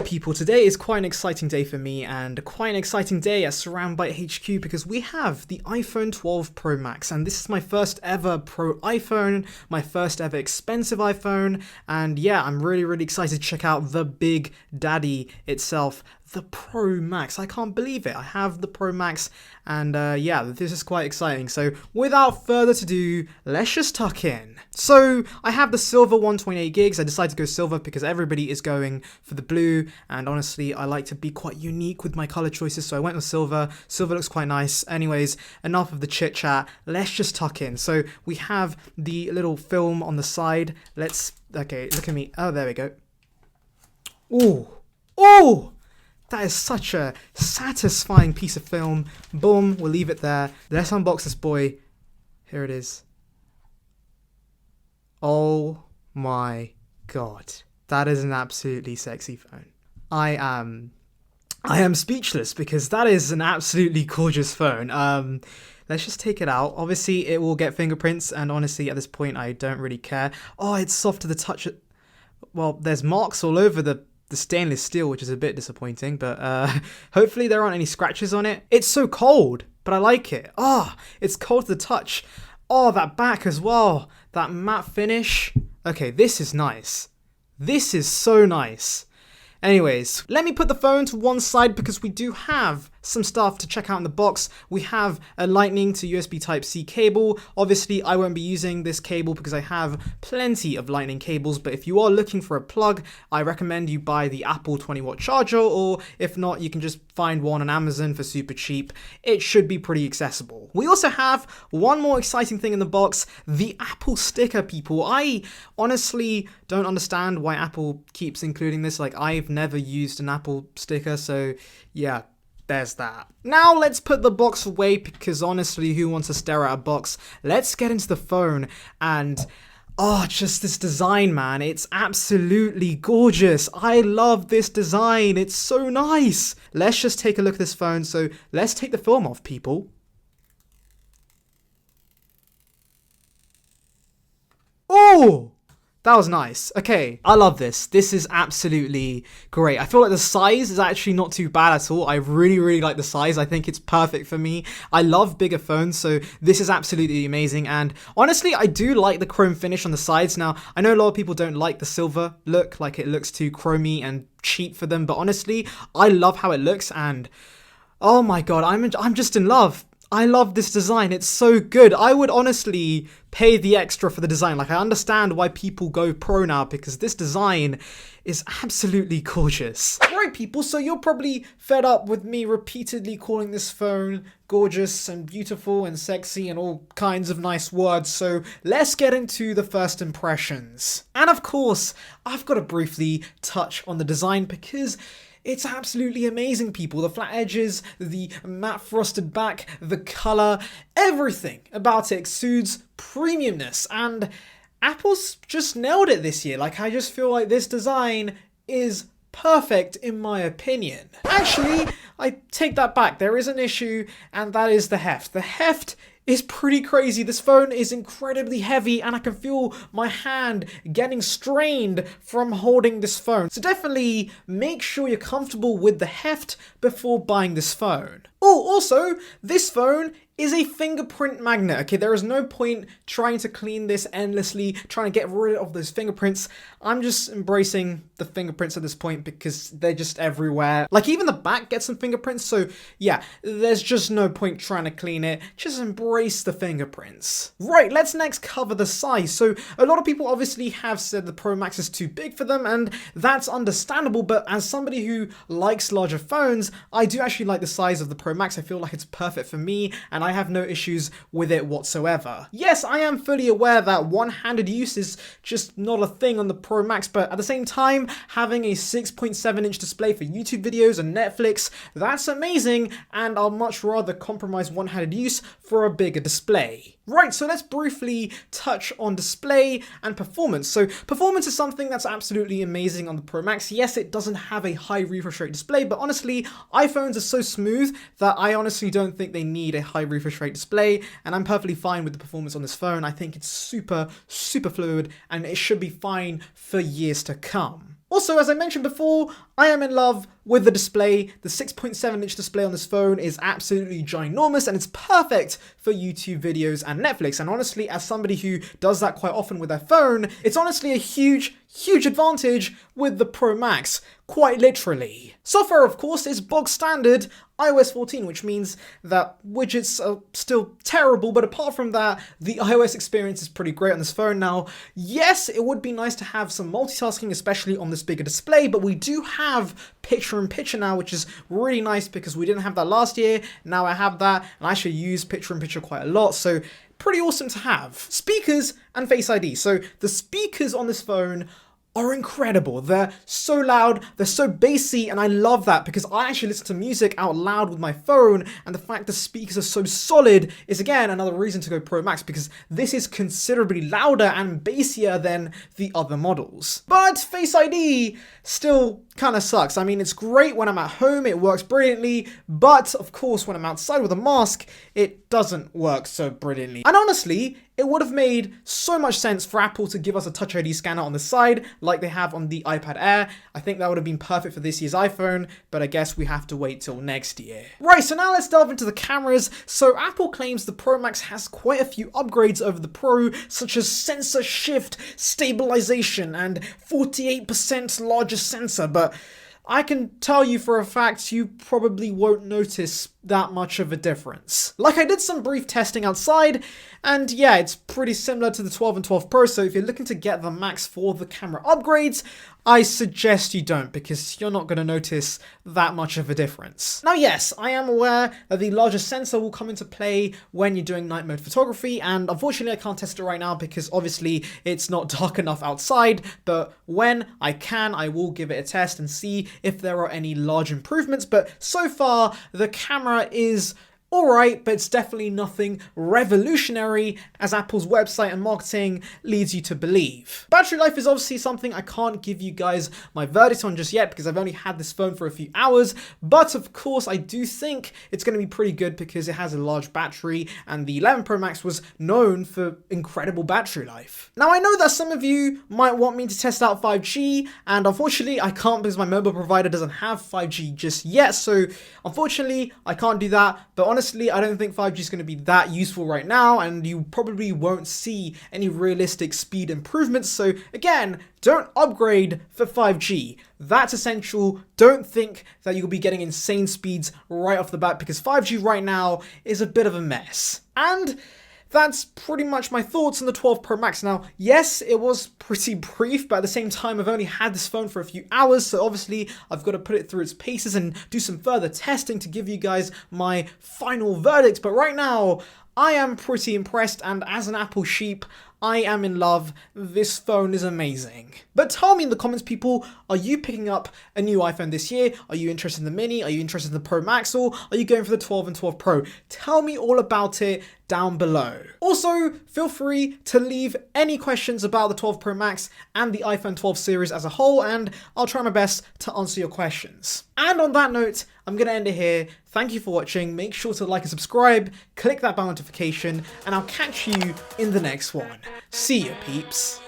people, today is quite an exciting day for me and quite an exciting day at Saranbyte HQ because we have the iPhone 12 Pro Max, and this is my first ever Pro iPhone, my first ever expensive iPhone, and yeah, I'm really excited to check out the big daddy itself, the Pro Max. I can't believe it. I have the Pro Max, and yeah, this is quite exciting. So without further ado, let's just tuck in. So I have the silver 128 gigs. I decided to go silver because everybody is going for the blue, and honestly, I like to be quite unique with my color choices, so I went with silver. Silver looks quite nice. Anyways, enough of the chit chat. Let's just tuck in. So we have the little film on the side. Okay, look at me. Oh, there we go. Ooh! That is such a satisfying piece of film. Boom, we'll leave it there. Let's unbox this boy. Here it is. Oh my god. That is an absolutely sexy phone. I am speechless because that is an absolutely gorgeous phone. Let's just take it out. Obviously, it will get fingerprints, and honestly, at this point, I don't really care. Oh, it's soft to the touch. Well, there's marks all over the stainless steel, which is a bit disappointing, but hopefully there aren't any scratches on it. It's so cold, but I like it. It's cold to the touch. That back as well. That matte finish. Okay, this is nice. This is so nice. Anyways, let me put the phone to one side because we do have some stuff to check out in the box. We have a lightning to USB Type-C cable. Obviously, I won't be using this cable because I have plenty of lightning cables, but if you are looking for a plug, I recommend you buy the Apple 20-watt charger, or if not, you can just find one on Amazon for super cheap. It should be pretty accessible. We also have one more exciting thing in the box, the Apple sticker, people. I honestly don't understand why Apple keeps including this. Like, I've never used an Apple sticker, so yeah. There's that. Now let's put the box away because honestly, who wants to stare at a box? Let's get into the phone and just this design, man. It's absolutely gorgeous. I love this design. It's so nice. Let's just take a look at this phone. So let's take the film off, people. Oh! That was nice. Okay, I love this. This is absolutely great. I feel like the size is actually not too bad at all. I really like the size. I think it's perfect for me. I love bigger phones, so this is absolutely amazing. And honestly, I do like the chrome finish on the sides. Now, I know a lot of people don't like the silver look, like it looks too chromey and cheap for them, but honestly, I love how it looks, and oh my god, I'm just in love. I love this design. It's so good. I would honestly pay the extra for the design. Like, I understand why people go pro now because this design is absolutely gorgeous. Right, people, so you're probably fed up with me repeatedly calling this phone gorgeous and beautiful and sexy and all kinds of nice words. So let's get into the first impressions. And of course, I've got to briefly touch on the design because it's absolutely amazing, people. The flat edges, the matte frosted back, the color, everything about it exudes premiumness, and Apple's just nailed it this year. Like, I just feel like this design is perfect in my opinion. Actually, I take that back. There is an issue, and that is the heft. The heft is pretty crazy. This phone is incredibly heavy and I can feel my hand getting strained from holding this phone. So definitely make sure you're comfortable with the heft before buying this phone. Oh, also, this phone is a fingerprint magnet. Okay, there is no point trying to clean this endlessly, trying to get rid of those fingerprints. I'm just embracing the fingerprints at this point because they're just everywhere. Like, even the back gets some fingerprints, so yeah, there's just no point trying to clean it. Just embrace the fingerprints. Right, let's next cover the size. So a lot of people obviously have said the Pro Max is too big for them, and that's understandable, but as somebody who likes larger phones, I do actually like the size of the Pro Max. I feel like it's perfect for me, and I have no issues with it whatsoever. Yes, I am fully aware that one-handed use is just not a thing on the Pro Max, but at the same time, having a 6.7-inch display for YouTube videos and Netflix, that's amazing, and I'll much rather compromise one-handed use for a bigger display. Right, so let's briefly touch on display and performance. So performance is something that's absolutely amazing on the Pro Max. Yes, it doesn't have a high refresh rate display, but honestly, iPhones are so smooth that I honestly don't think they need a high refresh rate display, and I'm perfectly fine with the performance on this phone. I think it's super fluid, and it should be fine for years to come. Also, as I mentioned before, I am in love with the display. The 6.7-inch display on this phone is absolutely ginormous and it's perfect for YouTube videos and Netflix. And honestly, as somebody who does that quite often with their phone, it's honestly a huge advantage with the Pro Max, quite literally. Software, of course, is bog standard iOS 14, which means that widgets are still terrible, but apart from that, the iOS experience is pretty great on this phone. Now, yes, it would be nice to have some multitasking, especially on this bigger display, but we do have picture-in-picture now, which is really nice because we didn't have that last year. Now I have that, and I actually use picture-in-picture quite a lot, so pretty awesome to have. Speakers and Face ID. So the speakers on this phone are incredible. They're so loud, they're so bassy, and I love that because I actually listen to music out loud with my phone, and the fact the speakers are so solid is again another reason to go Pro Max because this is considerably louder and bassier than the other models. But Face ID still kind of sucks. I mean, it's great when I'm at home, it works brilliantly, but of course when I'm outside with a mask, it doesn't work so brilliantly. And honestly, it would have made so much sense for Apple to give us a Touch ID scanner on the side like they have on the iPad Air. I think that would have been perfect for this year's iPhone, but I guess we have to wait till next year. Right, so now let's delve into the cameras. So Apple claims the Pro Max has quite a few upgrades over the Pro, such as sensor shift, stabilization, and 48% larger sensor, but I can tell you for a fact you probably won't notice that much of a difference. Like, I did some brief testing outside, and yeah, it's pretty similar to the 12 and 12 Pro, so if you're looking to get the Max for the camera upgrades, I suggest you don't, because you're not going to notice that much of a difference. Now yes, I am aware that the larger sensor will come into play when you're doing night mode photography, and unfortunately I can't test it right now because obviously it's not dark enough outside, but when I can, I will give it a test and see if there are any large improvements, but so far the camera is alright, but it's definitely nothing revolutionary as Apple's website and marketing leads you to believe. Battery life is obviously something I can't give you guys my verdict on just yet because I've only had this phone for a few hours, but of course I do think it's going to be pretty good because it has a large battery and the 11 Pro Max was known for incredible battery life. Now I know that some of you might want me to test out 5G, and unfortunately I can't because my mobile provider doesn't have 5G just yet, so unfortunately I can't do that, but honestly, I don't think 5G is going to be that useful right now, and you probably won't see any realistic speed improvements. So again, don't upgrade for 5G. That's essential. Don't think that you'll be getting insane speeds right off the bat because 5G right now is a bit of a mess. And that's pretty much my thoughts on the 12 Pro Max. Now, yes, it was pretty brief, but at the same time, I've only had this phone for a few hours, so obviously I've got to put it through its paces and do some further testing to give you guys my final verdict. But right now, I am pretty impressed, and as an Apple sheep, I am in love. This phone is amazing. But tell me in the comments, people, are you picking up a new iPhone this year? Are you interested in the Mini? Are you interested in the Pro Max? Or are you going for the 12 and 12 Pro? Tell me all about it down below. Also, feel free to leave any questions about the 12 Pro Max and the iPhone 12 series as a whole, and I'll try my best to answer your questions. And on that note, I'm going to end it here. Thank you for watching. Make sure to like and subscribe, click that bell notification, and I'll catch you in the next one. See ya, peeps.